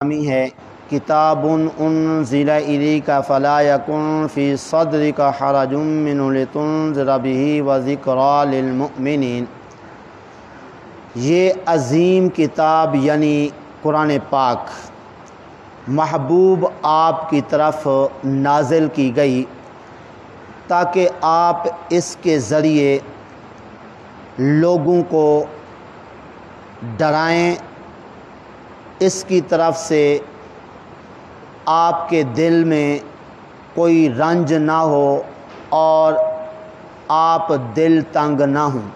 ہے کتابٌ انزل الیک فلا یکن فی صدرک حرج منہ لتنذر بہ وذکریٰ للمؤمنین۔ یہ عظیم کتاب یعنی قرآن پاک محبوب آپ کی طرف نازل کی گئی تاکہ آپ اس کے ذریعے لوگوں کو ڈرائیں، اس کی طرف سے آپ کے دل میں کوئی رنج نہ ہو اور آپ دل تنگ نہ ہوں۔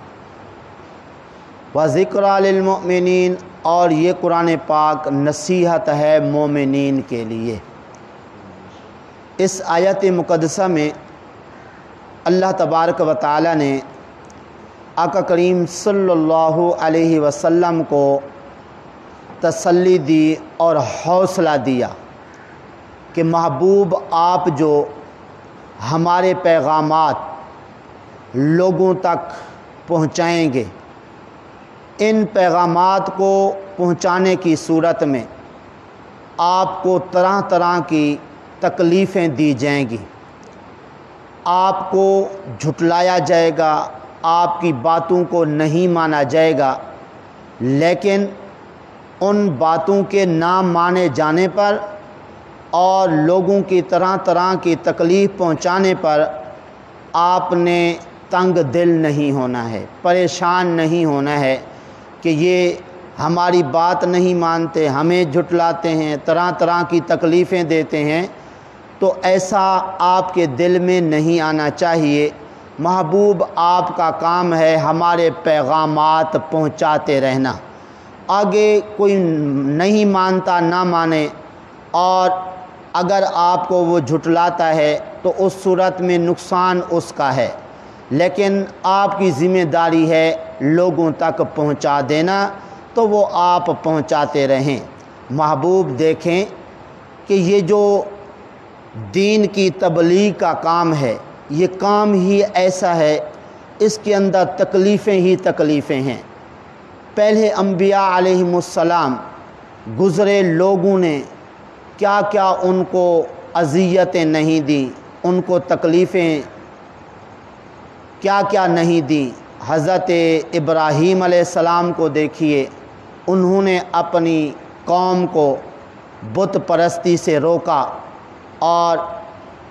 وَذِكْرَىٰ لِلْمُؤْمِنِينَ، اور یہ قرآن پاک نصیحت ہے مومنین کے لیے۔ اس آیت مقدسہ میں اللہ تبارک و تعالی نے آقا کریم صلی اللہ علیہ وسلم کو تسلی دی اور حوصلہ دیا کہ محبوب آپ جو ہمارے پیغامات لوگوں تک پہنچائیں گے، ان پیغامات کو پہنچانے کی صورت میں آپ کو طرح طرح کی تکلیفیں دی جائیں گی، آپ کو جھٹلایا جائے گا، آپ کی باتوں کو نہیں مانا جائے گا، لیکن ان باتوں کے نہ مانے جانے پر اور لوگوں کی طرح طرح کی تکلیف پہنچانے پر آپ نے تنگ دل نہیں ہونا ہے، پریشان نہیں ہونا ہے کہ یہ ہماری بات نہیں مانتے، ہمیں جھٹلاتے ہیں، طرح طرح کی تکلیفیں دیتے ہیں۔ تو ایسا آپ کے دل میں نہیں آنا چاہیے۔ محبوب آپ کا کام ہے ہمارے پیغامات پہنچاتے رہنا۔ آگے کوئی نہیں مانتا نہ مانے، اور اگر آپ کو وہ جھٹلاتا ہے تو اس صورت میں نقصان اس کا ہے، لیکن آپ کی ذمہ داری ہے لوگوں تک پہنچا دینا، تو وہ آپ پہنچاتے رہیں۔ محبوب دیکھیں کہ یہ جو دین کی تبلیغ کا کام ہے، یہ کام ہی ایسا ہے، اس کے اندر تکلیفیں ہی تکلیفیں ہیں۔ پہلے انبیاء علیہم السلام گزرے لوگوں نے کیا کیا ان کو اذیتیں نہیں دیں، ان کو تکلیفیں کیا کیا نہیں دیں۔ حضرت ابراہیم علیہ السلام کو دیکھیے، انہوں نے اپنی قوم کو بت پرستی سے روکا اور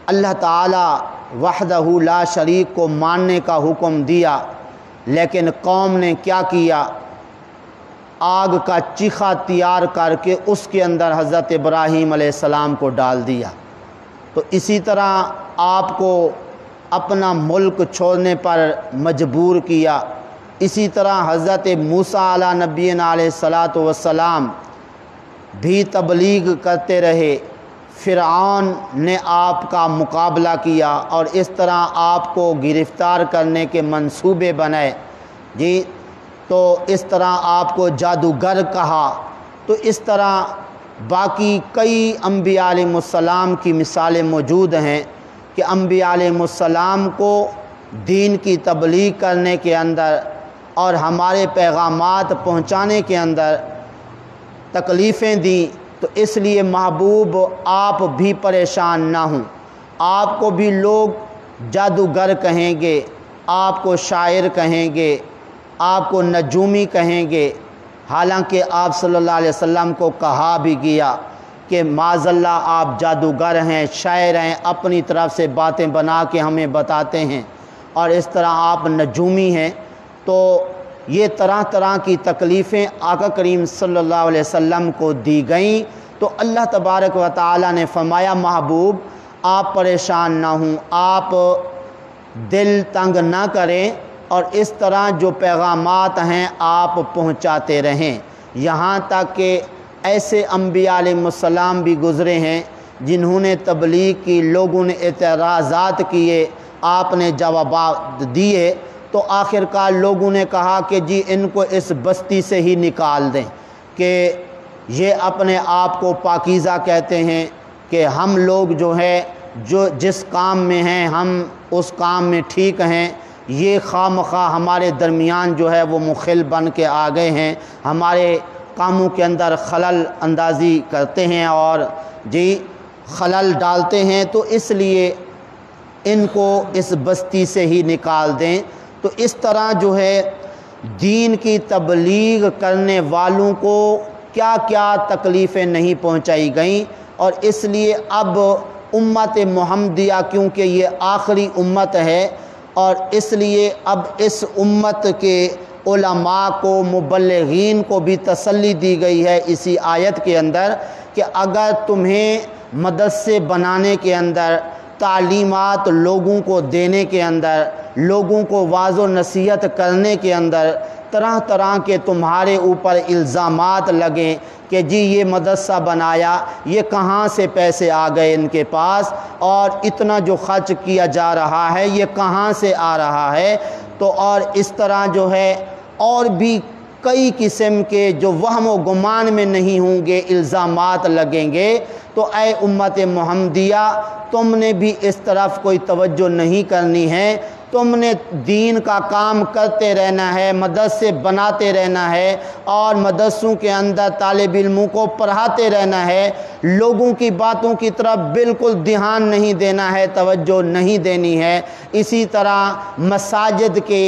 اللہ تعالی وحدہ لا شریک کو ماننے کا حکم دیا، لیکن قوم نے کیا کیا؟ آگ کا چیخا تیار کر کے اس کے اندر حضرت ابراہیم علیہ السلام کو ڈال دیا۔ تو اسی طرح آپ کو اپنا ملک چھوڑنے پر مجبور کیا۔ اسی طرح حضرت موسیٰ علیہ نبینا علیہ السلام بھی تبلیغ کرتے رہے، فرعون نے آپ کا مقابلہ کیا اور اس طرح آپ کو گرفتار کرنے کے منصوبے بنائے، تو اس طرح آپ کو جادوگر کہا۔ تو اس طرح باقی کئی انبیاء علیہ السلام کی مثالیں موجود ہیں کہ انبیاء علیہ السلام کو دین کی تبلیغ کرنے کے اندر اور ہمارے پیغامات پہنچانے کے اندر تکلیفیں دیں، تو اس لیے محبوب آپ بھی پریشان نہ ہوں۔ آپ کو بھی لوگ جادوگر کہیں گے، آپ کو شاعر کہیں گے، آپ کو نجومی کہیں گے، حالانکہ آپ صلی اللہ علیہ وسلم کو کہا بھی گیا کہ معاذ اللہ آپ جادوگر ہیں، شاعر ہیں، اپنی طرف سے باتیں بنا کے ہمیں بتاتے ہیں، اور اس طرح آپ نجومی ہیں۔ تو یہ طرح طرح کی تکلیفیں آقا کریم صلی اللہ علیہ وسلم کو دی گئیں، تو اللہ تبارک و تعالی نے فرمایا محبوب آپ پریشان نہ ہوں، آپ دل تنگ نہ کریں، اور اس طرح جو پیغامات ہیں آپ پہنچاتے رہیں، یہاں تک کہ ایسے انبیاء علیہ السلام بھی گزرے ہیں جنہوں نے تبلیغ کی، لوگوں نے اعتراضات کیے، آپ نے جوابات دیے، تو آخرکار لوگوں نے کہا کہ جی ان کو اس بستی سے ہی نکال دیں، کہ یہ اپنے آپ کو پاکیزہ کہتے ہیں کہ ہم لوگ جو ہے جو جس کام میں ہیں ہم اس کام میں ٹھیک ہیں، یہ خواہ مخواہ ہمارے درمیان جو ہے وہ مخل بن کے آ گئے ہیں، ہمارے کاموں کے اندر خلل اندازی کرتے ہیں اور خلل ڈالتے ہیں، تو اس لیے ان کو اس بستی سے ہی نکال دیں۔ تو اس طرح جو ہے دین کی تبلیغ کرنے والوں کو کیا کیا تکلیفیں نہیں پہنچائی گئیں، اور اس لیے اب امت محمدیہ کیونکہ یہ آخری امت ہے، اور اس لیے اب اس امت کے علماء کو، مبلغین کو بھی تسلی دی گئی ہے اسی آیت کے اندر کہ اگر تمہیں مدرسے بنانے کے اندر، تعلیمات لوگوں کو دینے کے اندر، لوگوں کو واعظ و نصیحت کرنے کے اندر طرح طرح کے تمہارے اوپر الزامات لگیں کہ جی یہ مدرسہ بنایا، یہ کہاں سے پیسے آ گئے ان کے پاس، اور اتنا جو خرچ کیا جا رہا ہے یہ کہاں سے آ رہا ہے، تو اور اس طرح جو ہے اور بھی کئی قسم کے جو وہم و گمان میں نہیں ہوں گے الزامات لگیں گے، تو اے امت محمدیہ تم نے بھی اس طرف کوئی توجہ نہیں کرنی ہے، تم نے دین کا کام کرتے رہنا ہے، مدرسے بناتے رہنا ہے، اور مدرسوں کے اندر طالب علموں کو پڑھاتے رہنا ہے، لوگوں کی باتوں کی طرف بالکل دھیان نہیں دینا ہے، توجہ نہیں دینی ہے۔ اسی طرح مساجد کے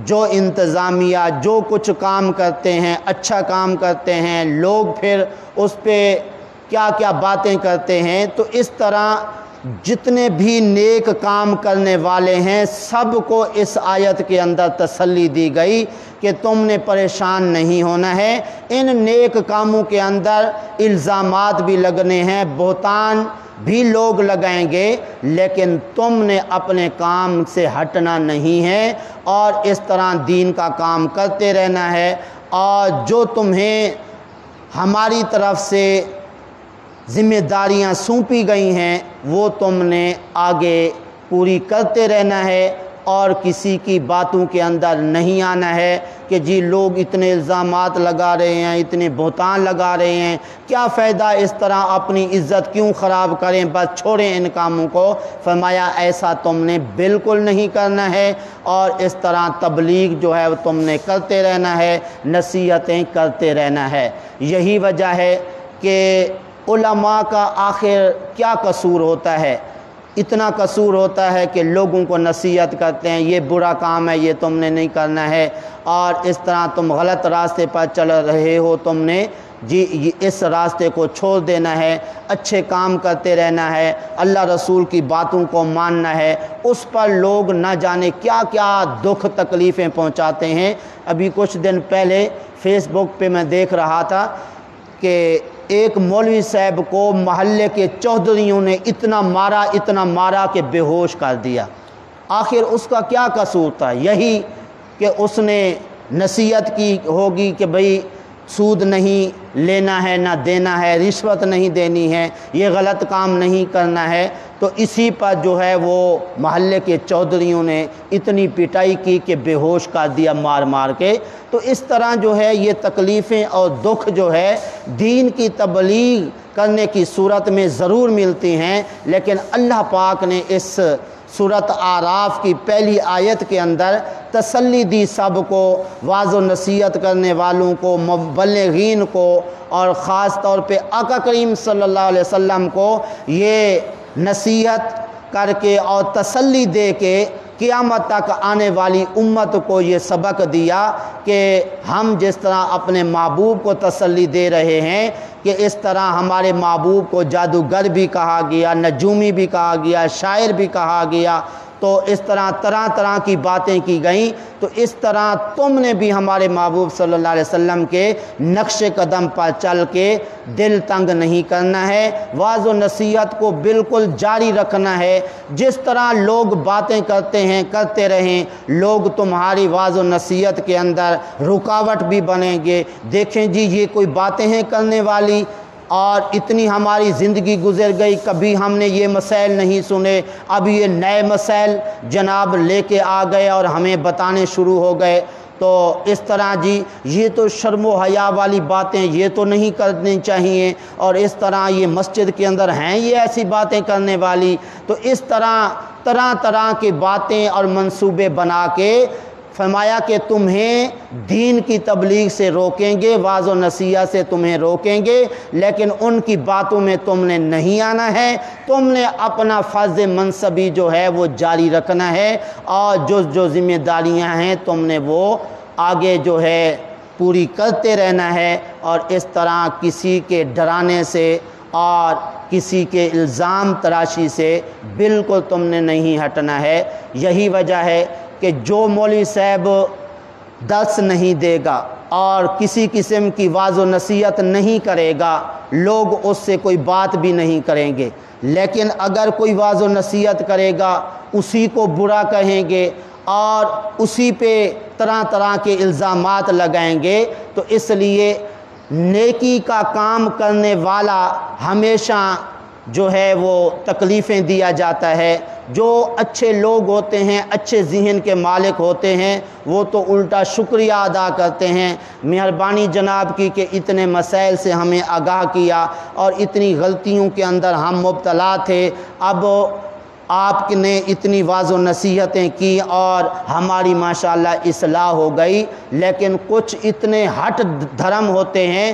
جو انتظامیہ جو کچھ کام کرتے ہیں، اچھا کام کرتے ہیں، لوگ پھر اس پہ کیا کیا باتیں کرتے ہیں، تو اس طرح جتنے بھی نیک کام کرنے والے ہیں سب کو اس آیت کے اندر تسلی دی گئی کہ تم نے پریشان نہیں ہونا ہے۔ ان نیک کاموں کے اندر الزامات بھی لگنے ہیں، بہتان بھی لوگ لگائیں گے، لیکن تم نے اپنے کام سے ہٹنا نہیں ہے اور اس طرح دین کا کام کرتے رہنا ہے، اور جو تمہیں ہماری طرف سے ذمہ داریاں سونپی گئی ہیں وہ تم نے آگے پوری کرتے رہنا ہے، اور کسی کی باتوں کے اندر نہیں آنا ہے کہ جی لوگ اتنے الزامات لگا رہے ہیں، اتنے بہتان لگا رہے ہیں، کیا فائدہ، اس طرح اپنی عزت کیوں خراب کریں، بس چھوڑیں ان کاموں کو۔ فرمایا ایسا تم نے بالکل نہیں کرنا ہے، اور اس طرح تبلیغ جو ہے وہ تم نے کرتے رہنا ہے، نصیحتیں کرتے رہنا ہے۔ یہی وجہ ہے کہ علماء کا آخر کیا قصور ہوتا ہے؟ اتنا قصور ہوتا ہے کہ لوگوں کو نصیحت کرتے ہیں یہ برا کام ہے، یہ تم نے نہیں کرنا ہے، اور اس طرح تم غلط راستے پر چل رہے ہو، تم نے جی اس راستے کو چھوڑ دینا ہے، اچھے کام کرتے رہنا ہے، اللہ رسول کی باتوں کو ماننا ہے۔ اس پر لوگ نہ جانے کیا کیا دکھ تکلیفیں پہنچاتے ہیں۔ ابھی کچھ دن پہلے فیس بک پہ میں دیکھ رہا تھا کہ ایک مولوی صاحب کو محلے کے چودھریوں نے اتنا مارا کہ بے ہوش کر دیا۔ آخر اس کا کیا قصور تھا؟ یہی کہ اس نے نصیحت کی ہوگی کہ بھئی سود نہیں لینا ہے، نہ دینا ہے، رشوت نہیں دینی ہے، یہ غلط کام نہیں کرنا ہے، تو اسی پر جو ہے وہ محلے کے چودھریوں نے اتنی پٹائی کی کہ بے ہوش کر دیا مار مار کے۔ تو اس طرح جو ہے یہ تکلیفیں اور دکھ جو ہے دین کی تبلیغ کرنے کی صورت میں ضرور ملتی ہیں، لیکن اللہ پاک نے اس سورۃ اعراف کی پہلی آیت کے اندر تسلی دی سب کو، واعظ و نصیحت کرنے والوں کو، مبلغین کو، اور خاص طور پہ آقا کریم صلی اللہ علیہ وسلم کو یہ نصیحت کر کے اور تسلی دے کے قیامت تک آنے والی امت کو یہ سبق دیا کہ ہم جس طرح اپنے محبوب کو تسلی دے رہے ہیں کہ اس طرح ہمارے محبوب کو جادوگر بھی کہا گیا، نجومی بھی کہا گیا، شاعر بھی کہا گیا، تو اس طرح طرح طرح کی باتیں کی گئیں، تو اس طرح تم نے بھی ہمارے محبوب صلی اللہ علیہ وسلم کے نقش قدم پر چل کے دل تنگ نہیں کرنا ہے، واعظ و نصیحت کو بالکل جاری رکھنا ہے۔ جس طرح لوگ باتیں کرتے ہیں کرتے رہیں، لوگ تمہاری واعظ و نصیحت کے اندر رکاوٹ بھی بنیں گے، دیکھیں جی یہ کوئی باتیں ہیں کرنے والی، اور اتنی ہماری زندگی گزر گئی کبھی ہم نے یہ مسائل نہیں سنے، اب یہ نئے مسائل جناب لے کے آ گئے اور ہمیں بتانے شروع ہو گئے، تو اس طرح جی یہ تو شرم و حیا والی باتیں یہ تو نہیں کرنی چاہیے، اور اس طرح یہ مسجد کے اندر ہیں یہ ایسی باتیں کرنے والی، تو اس طرح طرح طرح کی باتیں اور منصوبے بنا کے فرمایا کہ تمہیں دین کی تبلیغ سے روکیں گے، واعظ و نصیحت سے تمہیں روکیں گے، لیکن ان کی باتوں میں تم نے نہیں آنا ہے، تم نے اپنا فرض منصبی جو ہے وہ جاری رکھنا ہے، اور جو ذمہ داریاں ہیں تم نے وہ آگے جو ہے پوری کرتے رہنا ہے، اور اس طرح کسی کے ڈرانے سے اور کسی کے الزام تراشی سے بالکل تم نے نہیں ہٹنا ہے۔ یہی وجہ ہے کہ جو مولوی صاحب درس نہیں دے گا اور کسی قسم کی واعظ و نصیحت نہیں کرے گا، لوگ اس سے کوئی بات بھی نہیں کریں گے، لیکن اگر کوئی واعظ و نصیحت کرے گا اسی کو برا کہیں گے اور اسی پہ طرح طرح کے الزامات لگائیں گے۔ تو اس لیے نیکی کا کام کرنے والا ہمیشہ جو ہے وہ تکلیفیں دیا جاتا ہے۔ جو اچھے لوگ ہوتے ہیں، اچھے ذہن کے مالک ہوتے ہیں، وہ تو الٹا شکریہ ادا کرتے ہیں، مہربانی جناب کی کہ اتنے مسائل سے ہمیں آگاہ کیا اور اتنی غلطیوں کے اندر ہم مبتلا تھے، اب آپ نے اتنی واعظ و نصیحتیں کی اور ہماری ماشاءاللہ اصلاح ہو گئی۔ لیکن کچھ اتنے ہٹ دھرم ہوتے ہیں،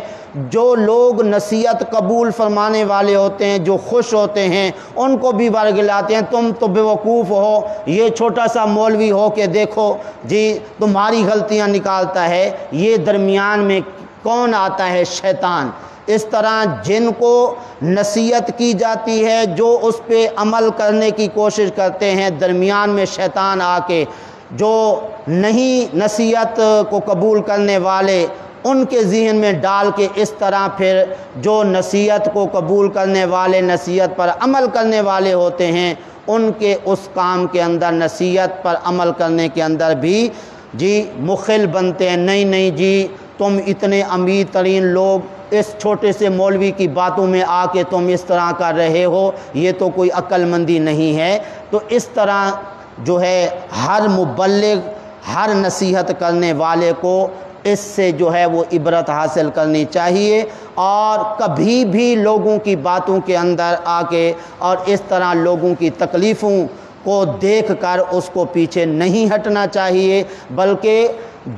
جو لوگ نصیحت قبول فرمانے والے ہوتے ہیں، جو خوش ہوتے ہیں، ان کو بھی ورگلاتے ہیں، تم تو بیوقوف ہو، یہ چھوٹا سا مولوی ہو کے دیکھو جی تمہاری غلطیاں نکالتا ہے۔ یہ درمیان میں کون آتا ہے؟ شیطان۔ اس طرح جن کو نصیحت کی جاتی ہے، جو اس پہ عمل کرنے کی کوشش کرتے ہیں، درمیان میں شیطان آ کے جو نہیں نصیحت کو قبول کرنے والے ان کے ذہن میں ڈال کے اس طرح پھر جو نصیحت کو قبول کرنے والے، نصیحت پر عمل کرنے والے ہوتے ہیں، ان کے اس کام کے اندر، نصیحت پر عمل کرنے کے اندر بھی جی مخل بنتے ہیں۔ نہیں جی تم اتنے امیر ترین لوگ اس چھوٹے سے مولوی کی باتوں میں آ کے تم اس طرح کر رہے ہو، یہ تو کوئی عقل مندی نہیں ہے۔ تو اس طرح جو ہے ہر مبلغ، ہر نصیحت کرنے والے کو اس سے جو ہے وہ عبرت حاصل کرنی چاہیے، اور کبھی بھی لوگوں کی باتوں کے اندر آ کے اور اس طرح لوگوں کی تکلیفوں کو دیکھ کر اس کو پیچھے نہیں ہٹنا چاہیے، بلکہ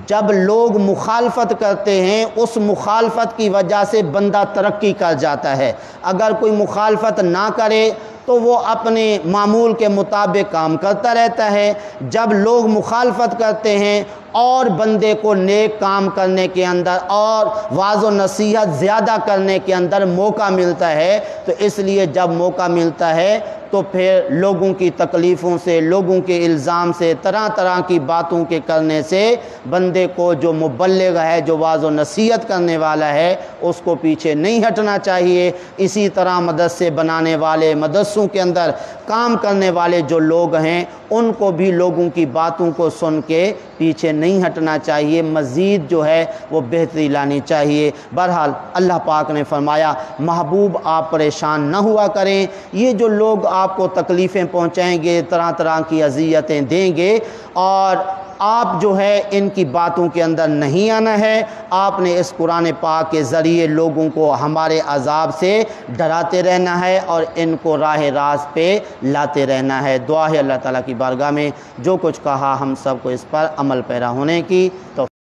جب لوگ مخالفت کرتے ہیں اس مخالفت کی وجہ سے بندہ ترقی کر جاتا ہے۔ اگر کوئی مخالفت نہ کرے تو وہ اپنے معمول کے مطابق کام کرتا رہتا ہے۔ جب لوگ مخالفت کرتے ہیں اور بندے کو نیک کام کرنے کے اندر اور واعظ و نصیحت زیادہ کرنے کے اندر موقع ملتا ہے، تو اس لیے جب موقع ملتا ہے تو پھر لوگوں کی تکلیفوں سے، لوگوں کے الزام سے، طرح طرح کی باتوں کے کرنے سے بندے کو، جو مبلغ ہے، جو واعظ و نصیحت کرنے والا ہے، اس کو پیچھے نہیں ہٹنا چاہیے۔ اسی طرح مدرسے بنانے والے، مدرسوں کے اندر کام کرنے والے جو لوگ ہیں، ان کو بھی لوگوں کی باتوں کو سن کے پیچھے نہیں ہٹنا چاہیے، مزید جو ہے وہ بہتری لانی چاہیے۔ بہرحال اللہ پاک نے فرمایا محبوب آپ پریشان نہ ہوا کریں، یہ جو لوگ آپ کو تکلیفیں پہنچائیں گے، طرح طرح کی اذیتیں دیں گے، اور آپ جو ہے ان کی باتوں کے اندر نہیں آنا ہے۔ آپ نے اس قرآن پاک کے ذریعے لوگوں کو ہمارے عذاب سے ڈراتے رہنا ہے اور ان کو راہ راست پہ لاتے رہنا ہے۔ دعا ہے اللہ تعالیٰ کی بارگاہ میں جو کچھ کہا ہم سب کو اس پر عمل پیرا ہونے کی تو